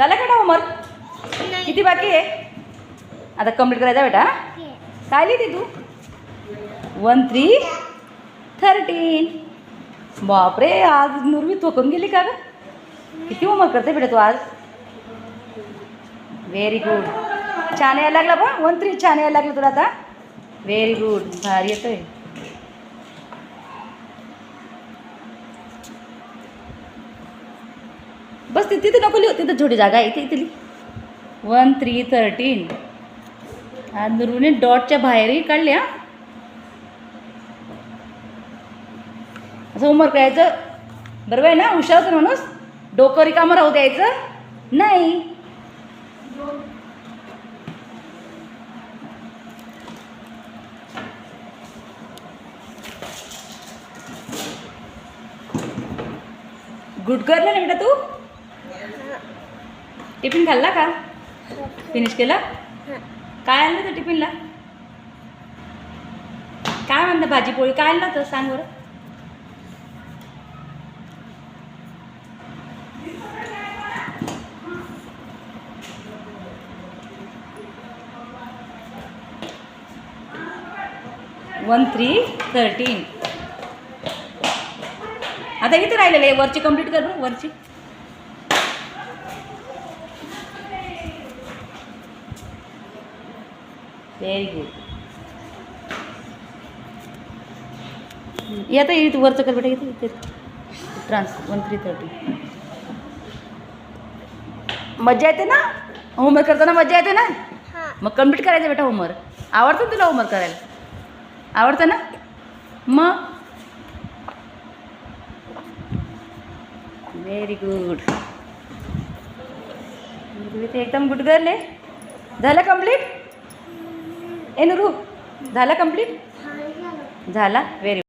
झाला का ना होमवर्क? किती बाकी आहे? आता कंप्लीट करायचा बेटा. काय लिहिते तू? 1 3 13. बापरे, आज नुरवी थोकून गेली का ग? किती होमवर्क करते बेटा तू आज? Very good. छान यायला लागला बा. 1 3 छान यायला लागलं तुला आता. Very good. भारी येतोय. बस तिथे नको लिहू, तिथं छोटी जागा आहे, इथे इथे लिह. 1 3 13. आज नुरवीने डॉटच्या बाहेरही काढले. हा, असं होमवर्क करायचं बरोबर आहे ना? हुशार होतं माणूस. डोकं रिकामं राहू द्यायचं नाही. गुड गर्ल ना बेटा तू. टिफिन खाल्ला का? फिनिश केला? काय आणलं तर टिफिनला? काय म्हणतं? भाजी पोळी काय आणलं तर सांग बरं. वन 3 13. आता इथे राहिलेलं आहे, वरची कंप्लीट कर बरं. वरची व्हेरी गुड. आता इथे वरचं कर बेटा. इथे इथे ट्रान्स 1 3 13. मजा येते ना होमवर्क करताना? मजा येते ना? मग कंप्लीट करायचं बेटा होमवर्क. आवडतं ना तुला होमवर्क करायला? आवडतं ना? मग व्हेरी गुड. इथे एकदम गुड गर्ल आहे. झालं कंप्लीट? ए नुरू, झालं कंप्लीट? झाला. व्हेरी